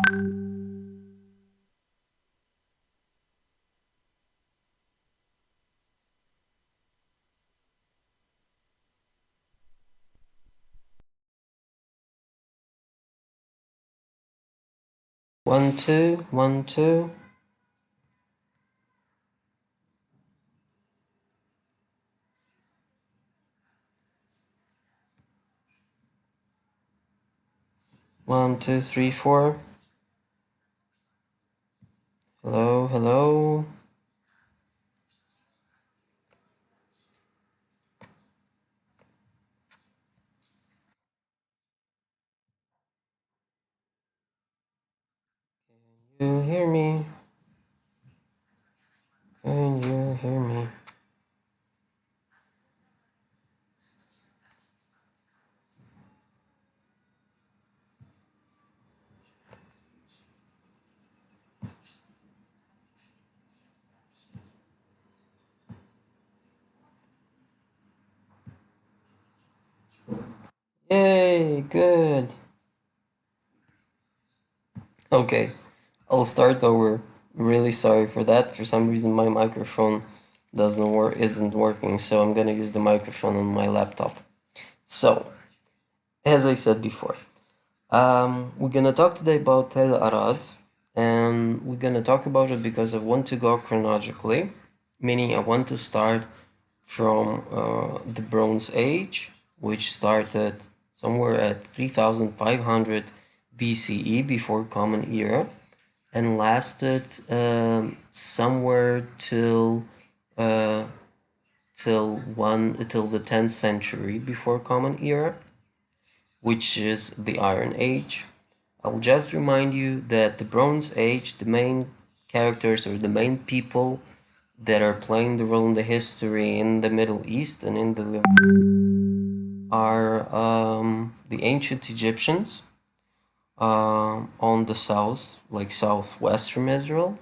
1, 2, 1, 2. One, two, three, four. Hello, hello. Can you hear me? Can you hear me? Yay, good. Okay, I'll start over. Really sorry for that. For some reason my microphone isn't working, so I'm gonna use the microphone on my laptop. So, as I said before, we're gonna talk today about Tel Arad, and we're gonna talk about it because I want to go chronologically, meaning I want to start from the Bronze Age, which started somewhere at 3500 BCE, before Common Era, and lasted somewhere uh, till the 10th century before Common Era, which is the Iron Age. I'll just remind you that the Bronze Age, the main characters or the main people that are playing the role in the history in the Middle East and in the are the ancient Egyptians on the south, like southwest from Israel,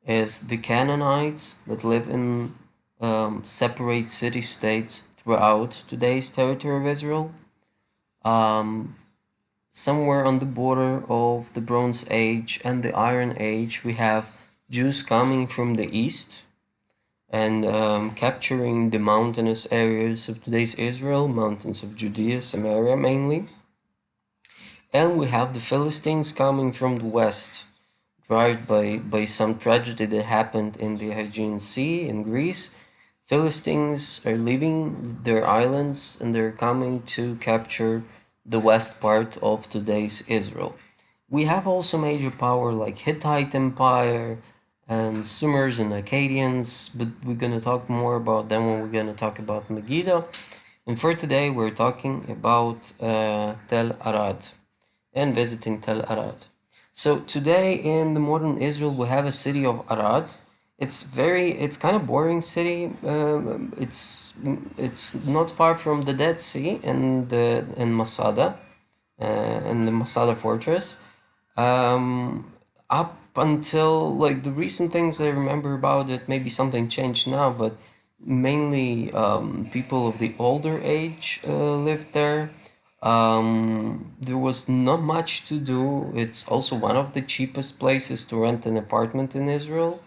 is the Canaanites that live in separate city-states throughout today's territory of Israel. Somewhere on the border of the Bronze Age and the Iron Age, we have Jews coming from the east and capturing the mountainous areas of today's Israel, mountains of Judea, Samaria mainly. And we have the Philistines coming from the west, driven by some tragedy that happened in the Aegean Sea in Greece. Philistines are leaving their islands and they're coming to capture the west part of today's Israel. We have also major power like Hittite Empire and Sumers and Akkadians, but we're going to talk more about them when we're going to talk about Megiddo. And for today, we're talking about Tel Arad and visiting Tel Arad. So today in the modern Israel, we have a city of Arad. It's kind of boring city. It's not far from the Dead Sea and Masada, and the Masada fortress. Up until like the recent things I remember about it, maybe something changed now, but mainly people of the older age lived there. There was not much to do. It's also one of the cheapest places to rent an apartment in Israel.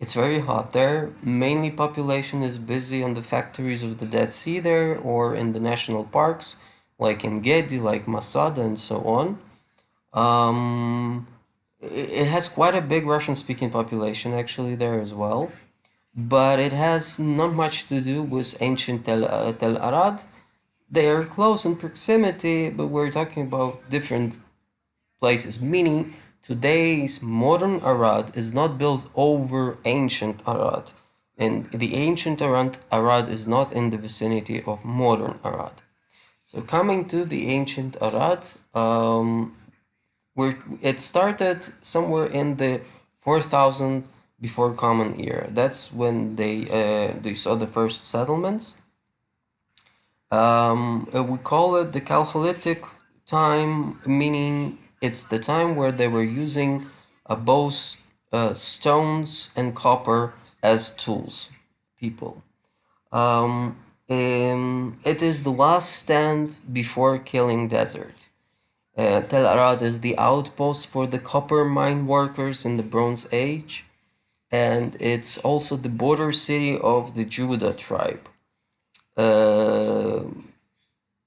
It's very hot there. Mainly population is busy on the factories of the Dead Sea there or in the national parks, like in Gedi, like Masada, and so on. It has quite a big Russian-speaking population actually there as well, but it has not much to do with ancient Tel Arad. They are close in proximity, but we're talking about different places, meaning today's modern Arad is not built over ancient Arad, and the ancient Arad is not in the vicinity of modern Arad. So coming to the ancient Arad, where it started somewhere in the 4000 before Common Era. That's when they saw the first settlements. We call it the Chalcolithic time, meaning it's the time where they were using both stones and copper as tools. People. It is the last stand before killing desert. Tel Arad is the outpost for the copper mine workers in the Bronze Age, and it's also the border city of the Judah tribe. Uh,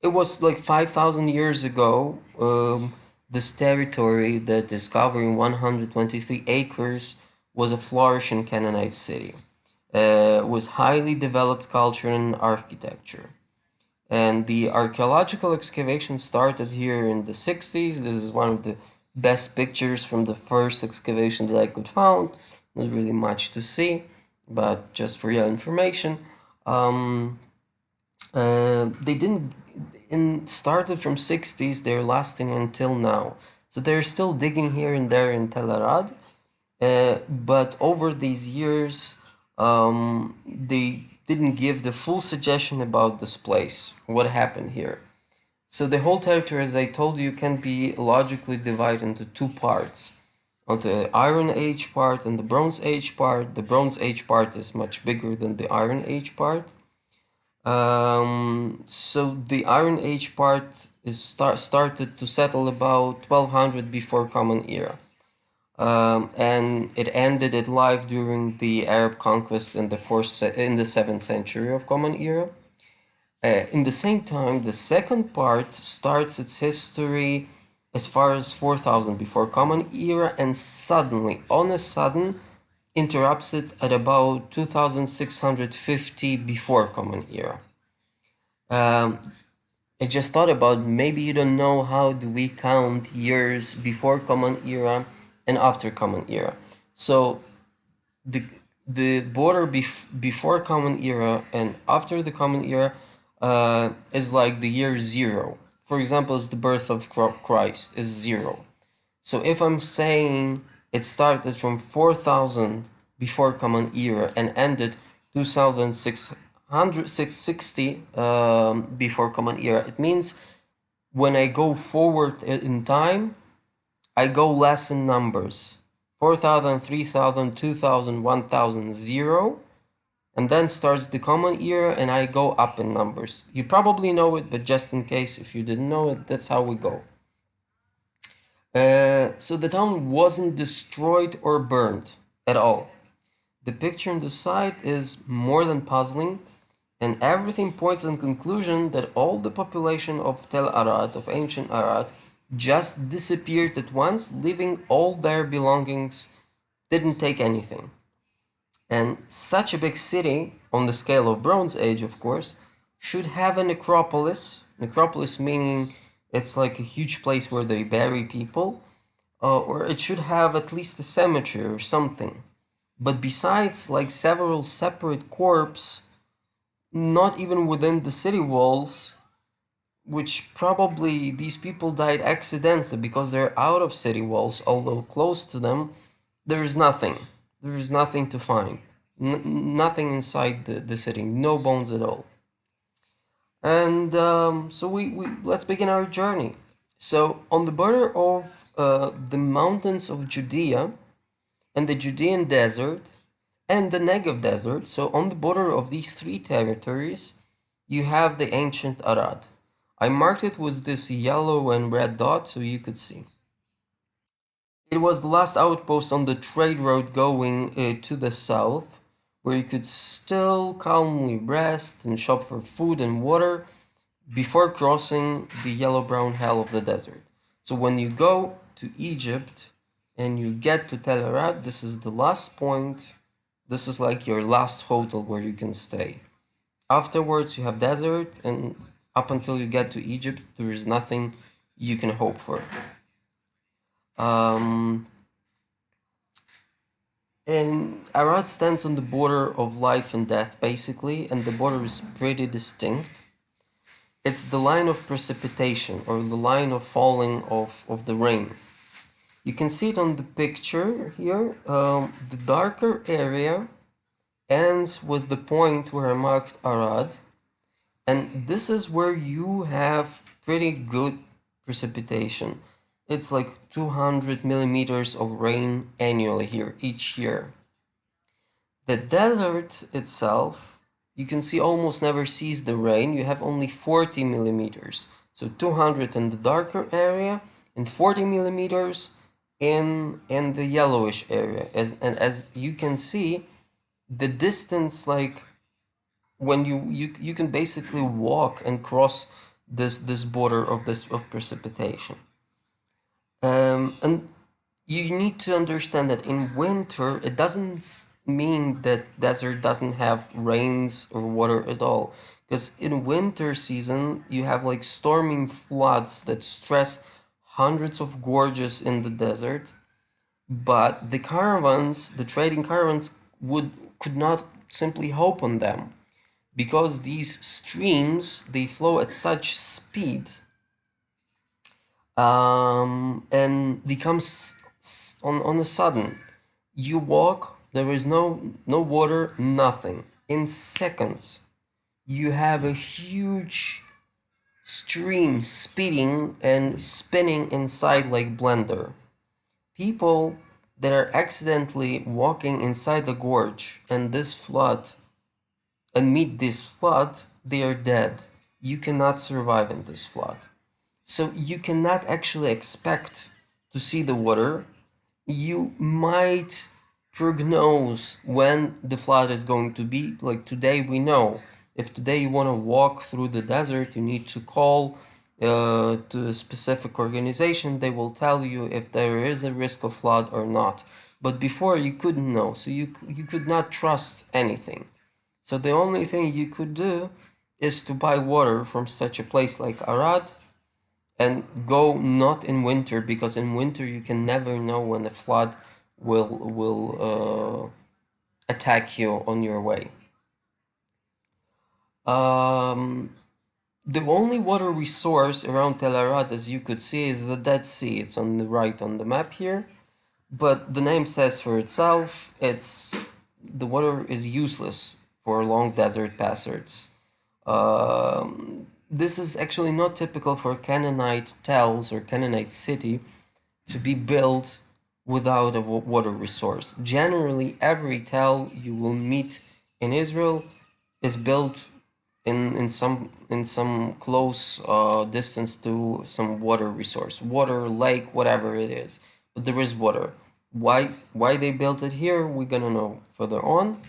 it was like 5,000 years ago. This territory that is covering 123 acres was a flourishing Canaanite city. Was highly developed culture and architecture. And the archaeological excavation started here in the 60s. This is one of the best pictures from the first excavation that I could find. Not really much to see, but just for your information. They didn't started from 60s, they're lasting until now. So they're still digging here and there in Tel Arad. But over these years, they didn't give the full suggestion about this place, what happened here. So the whole territory, as I told you, can be logically divided into two parts. On the Iron Age part and the Bronze Age part. The Bronze Age part is much bigger than the Iron Age part. So the Iron Age part is started to settle about 1200 before Common Era. And it ended its life during the Arab conquest in the 7th century of Common Era. In the same time, the second part starts its history as far as 4000 before Common Era, and suddenly, on a sudden, interrupts it at about 2650 before Common Era. I just thought about, maybe you don't know how do we count years before Common Era and after Common Era. So the border before Common Era and after the Common Era is like the year 0. For example, it's the birth of Christ is 0. So if I'm saying it started from 4000 before Common Era and ended 2660 before Common Era, it means when I go forward in time, I go less in numbers. 4000, 3000, 2000, 1000, 0. And then starts the Common Era and I go up in numbers. You probably know it, but just in case if you didn't know it, that's how we go. So the town wasn't destroyed or burned at all. The picture on the side is more than puzzling, and everything points in conclusion that all the population of Tel Arad, of ancient Arad, just disappeared at once, leaving all their belongings, didn't take anything. And such a big city, on the scale of Bronze Age, of course, should have a necropolis. Necropolis meaning it's like a huge place where they bury people, or it should have at least a cemetery or something. But besides, like several separate corpses, not even within the city walls, which probably these people died accidentally because they're out of city walls, although close to them, there is nothing. There is nothing to find. Nothing inside the city, no bones at all. And so we let's begin our journey. So on the border of the mountains of Judea and the Judean desert and the Negev desert, so on the border of these three territories, you have the ancient Arad. I marked it with this yellow and red dot so you could see. It was the last outpost on the trade road going to the south, where you could still calmly rest and shop for food and water before crossing the yellow-brown hell of the desert. So when you go to Egypt and you get to Tel Arad, this is the last point. This is like your last hotel where you can stay. Afterwards, you have desert, and up until you get to Egypt, there is nothing you can hope for. And Arad stands on the border of life and death, basically, and the border is pretty distinct. It's the line of precipitation, or the line of falling of the rain. You can see it on the picture here. The darker area ends with the point where I marked Arad, and this is where you have pretty good precipitation. It's like 200 millimeters of rain annually here each year. The desert itself, you can see, almost never sees the rain. You have only 40 millimeters. So 200 in the darker area and 40 millimeters in the yellowish area. And as you can see, the distance, like when you can basically walk and cross this border of precipitation. And you need to understand that in winter, it doesn't mean that desert doesn't have rains or water at all. Because in winter season, you have like storming floods that stress hundreds of gorges in the desert. But the caravans, the trading caravans, could not simply hope on them because these streams they flow at such speed and they come on a sudden. You walk, there is no water, nothing. In seconds, you have a huge stream speeding and spinning inside like blender. People that are accidentally walking inside the gorge and this flood and meet this flood, they are dead. You cannot survive in this flood. So you cannot actually expect to see the water. You might prognose when the flood is going to be. Like today, we know if today you want to walk through the desert, you need to call to a specific organization. They will tell you if there is a risk of flood or not. But before you couldn't know, so you could not trust anything. So the only thing you could do is to buy water from such a place like Arad and go not in winter, because in winter you can never know when a flood will attack you on your way. The only water resource around Tel Arad, as you could see, is the Dead Sea. It's on the right on the map here, but the name says for itself. The water is useless for long desert passages. This is actually not typical for Canaanite tells or Canaanite city to be built without a water resource. Generally, every tell you will meet in Israel is built in some close distance to some water resource, water, lake, whatever it is. But there is water. Why they built it here, we're gonna know further on.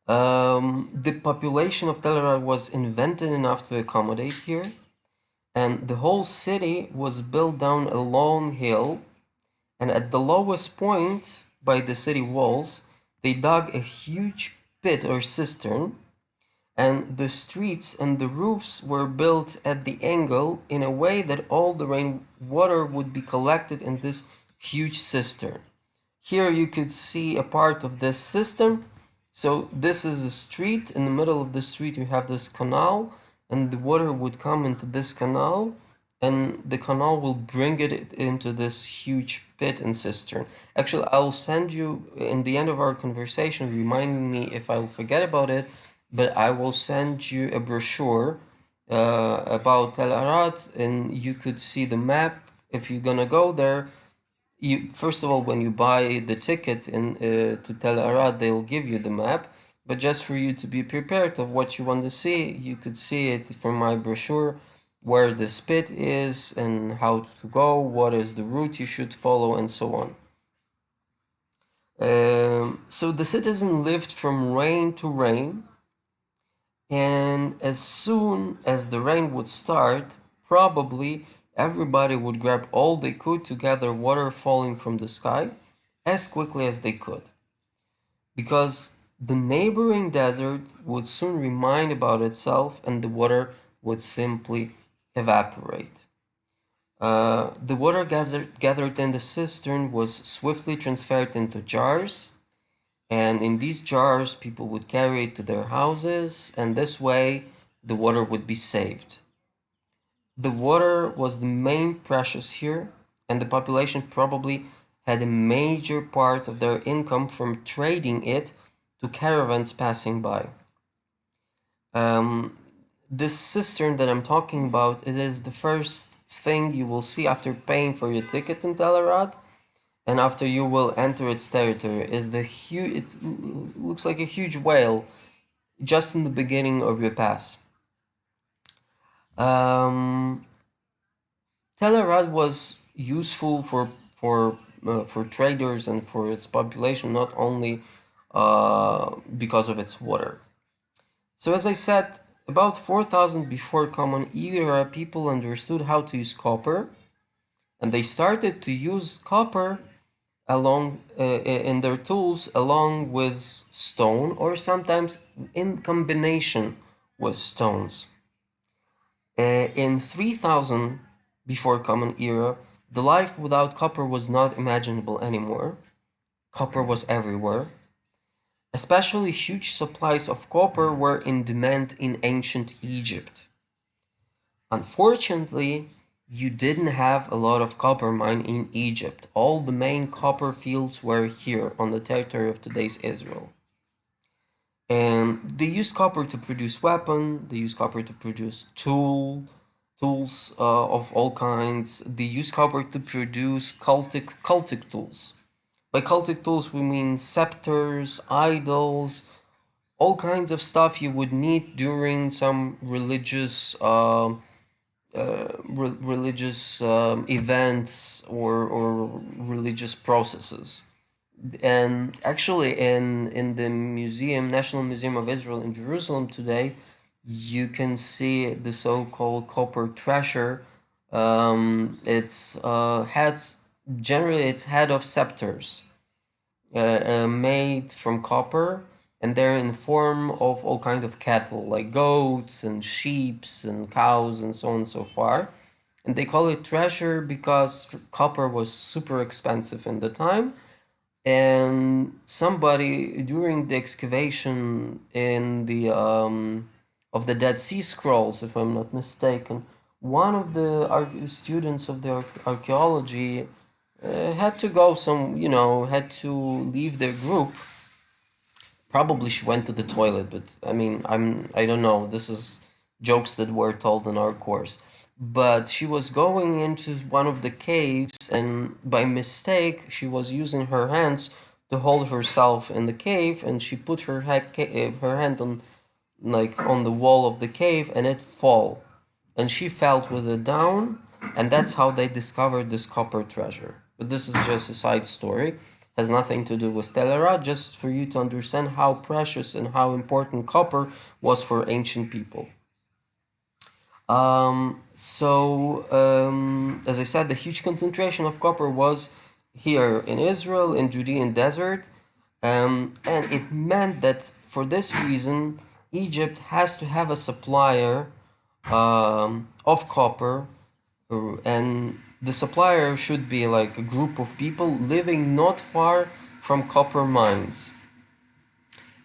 The population of Tel Arad was invented enough to accommodate here, and the whole city was built down a long hill, and at the lowest point by the city walls, they dug a huge pit or cistern, and the streets and the roofs were built at the angle in a way that all the rainwater would be collected in this huge cistern. Here you could see a part of this system. So this is a street. In the middle of the street you have this canal, and the water would come into this canal, and the canal will bring it into this huge pit and cistern. Actually, I'll send you in the end of our conversation, remind me if I'll forget about it, but I will send you a brochure about Tel Arad, and you could see the map if you're gonna go there. First of all, when you buy the ticket to Tel Arad, they'll give you the map. But just for you to be prepared of what you want to see, you could see it from my brochure, where the spit is and how to go, what is the route you should follow, and so on. So the citizen lived from rain to rain, and as soon as the rain would start, probably everybody would grab all they could to gather water falling from the sky as quickly as they could. Because the neighboring desert would soon remind about itself and the water would simply evaporate. The water gathered in the cistern was swiftly transferred into jars, and in these jars people would carry it to their houses, and this way the water would be saved. The water was the main precious here, and the population probably had a major part of their income from trading it to caravans passing by. This cistern that I'm talking about, it is the first thing you will see after paying for your ticket in Tel Arad, and after you will enter its territory. Is the huge? It looks like a huge whale, just in the beginning of your pass. Tel Tel Arad was useful for traders and for its population, not only because of its water. So as I said, about 4000 before Common Era, people understood how to use copper, and they started to use copper along in their tools along with stone, or sometimes in combination with stones. In 3000 before Common Era, the life without copper was not imaginable anymore. Copper was everywhere. Especially huge supplies of copper were in demand in ancient Egypt. Unfortunately, you didn't have a lot of copper mine in Egypt. All the main copper fields were here on the territory of today's Israel. And they used copper to produce weapons, they used copper to produce tools of all kinds. They used copper to produce cultic tools. By cultic tools, we mean scepters, idols, all kinds of stuff you would need during some religious events or religious processes. And actually, in the museum, National Museum of Israel in Jerusalem today, you can see the so-called copper treasure. It's heads generally it's head of scepters made from copper, and they're in form of all kind of cattle like goats and sheeps and cows and so on and so far. And they call it treasure because copper was super expensive in the time. And somebody during the excavation in the of the Dead Sea Scrolls, if I'm not mistaken, one of the students of the archaeology had to go had to leave their group. Probably she went to the toilet, but I don't know. This is jokes that were told in our course. But she was going into one of the caves, and by mistake, she was using her hands to hold herself in the cave, and she put her hand on the wall of the cave, and it fell, and she fell with it down, and that's how they discovered this copper treasure. But this is just a side story, has nothing to do with Tel Arad, just for you to understand how precious and how important copper was for ancient people. As I said, the huge concentration of copper was here in Israel, in Judean desert, and it meant that for this reason, Egypt has to have a supplier of copper, and the supplier should be like a group of people living not far from copper mines.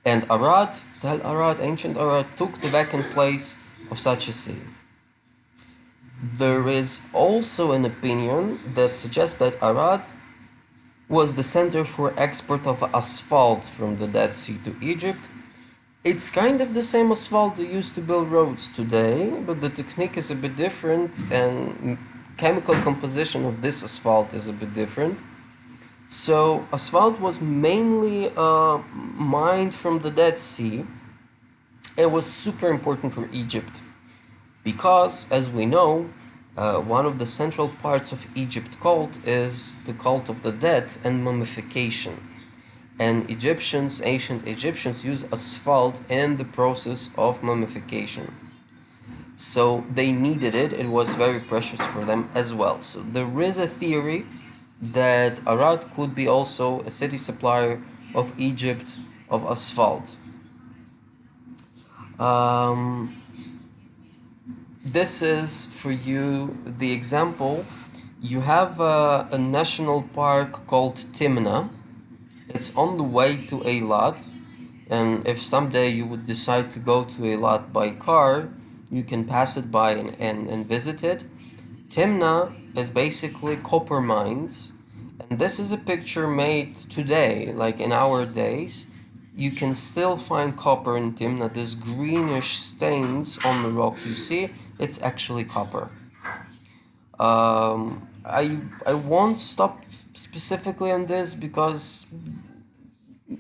And Arad, Tel Arad, ancient Arad, took the vacant place of such a city. There is also an opinion that suggests that Arad was the center for export of asphalt from the Dead Sea to Egypt. It's kind of the same asphalt they used to build roads today, but the technique is a bit different, and chemical composition of this asphalt is a bit different. So asphalt was mainly mined from the Dead Sea. It was super important for Egypt because, as we know, one of the central parts of Egypt cult is the cult of the dead and mummification. And ancient Egyptians, use asphalt in the process of mummification. So they needed it, it was very precious for them as well. So there is a theory that Arad could be also a city supplier of Egypt of asphalt. This is for you the example. You have a national park called Timna. It's on the way to Eilat, and if someday you would decide to go to Eilat by car, you can pass it by and visit it. Timna is basically copper mines, and this is a picture made today, like in our days. You can still find copper in Timna. This greenish stains on the rock you see, it's actually copper. I won't stop specifically on this because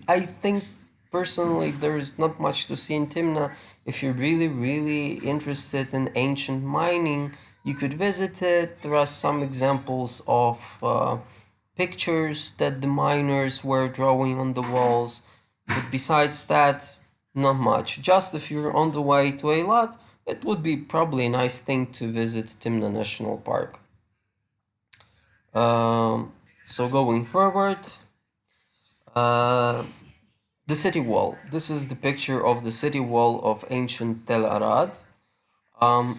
I think personally, there is not much to see in Timna. If you're really, really interested in ancient mining, you could visit it. There are some examples of pictures that the miners were drawing on the walls. But besides that, not much. Just if you're on the way to Eilat, it would be probably a nice thing to visit Timna National Park. So going forward, uh, the city wall. This is the picture of the city wall of ancient Tel Arad.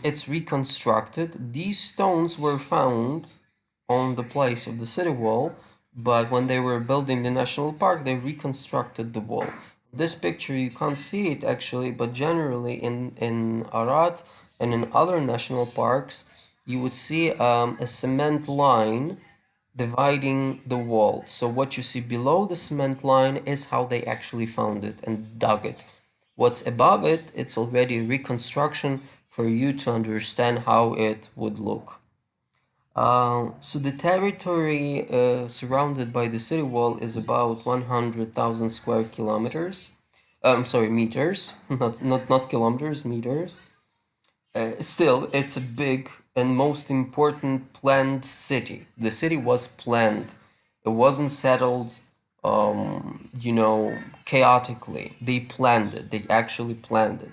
It's reconstructed. These stones were found on the place of the city wall, but when they were building the national park, they reconstructed the wall. This picture, you can't see it actually, but generally in Arad and in other national parks, you would see a cement line dividing the wall. So what you see below the cement line is how they actually found it and dug it. What's above it, it's already a reconstruction for you to understand how it would look. So the territory surrounded by the city wall is about 100,000 square kilometers. I'm sorry, meters, not kilometers, meters. Still, it's a big and most important planned city. The city was planned. It wasn't settled, chaotically. They planned it. They actually planned it.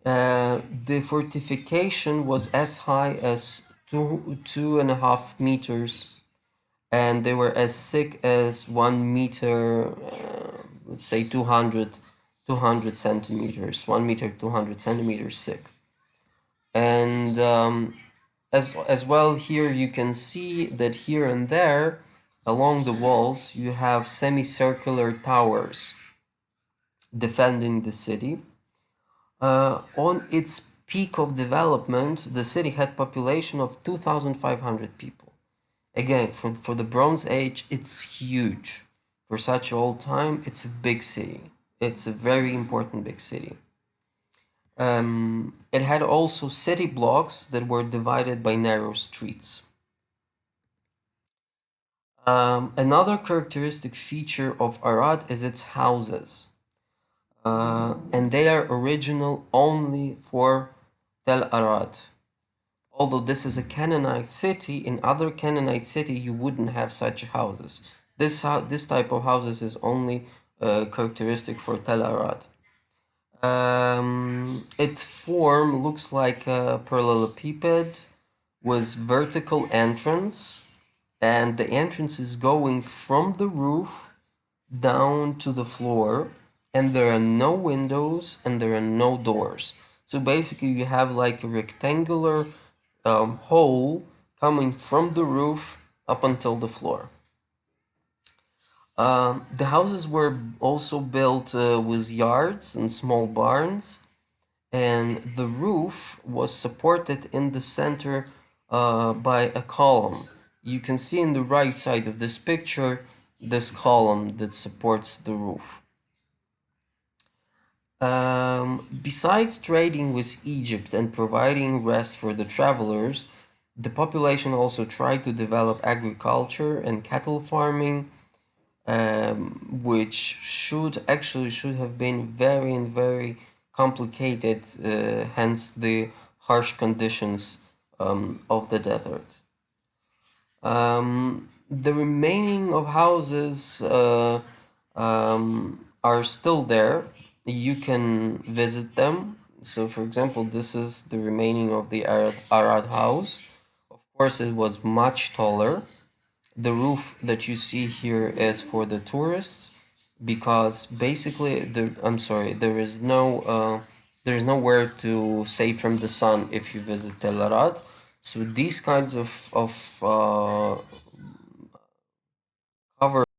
The fortification was as high as 2.5 meters, and they were as thick as 1 meter, let's say 200 centimeters, 1 meter, 200 centimeters thick. And as well, here you can see that here and there along the walls you have semicircular towers defending the city. On its peak of development, the city had population of 2,500 people. Again, for the Bronze Age, it's huge. For such old time, it's a big city. It's a very important big city. It had also city blocks that were divided by narrow streets. Another characteristic feature of Arad is its houses. And they are original only for Tel Arad. Although this is a Canaanite city, in other Canaanite city you wouldn't have such houses. This type of houses is only characteristic for Tel Arad. Its form looks like a parallelepiped with vertical entrance, and the entrance is going from the roof down to the floor, and there are no windows and there are no doors. So basically you have like a rectangular hole coming from the roof up until the floor. The houses were also built with yards and small barns, and the roof was supported in the center by a column. You can see in the right side of this picture this column that supports the roof. Besides trading with Egypt and providing rest for the travelers, the population also tried to develop agriculture and cattle farming, which should have been very complicated, hence the harsh conditions of the desert. The remaining of houses are still there. You can visit them. So, for example, this is the remaining of the Arad house. Of course, it was much taller. The roof that you see here is for the tourists, because basically there's nowhere to save from the sun if you visit Tel Arad. So these kinds of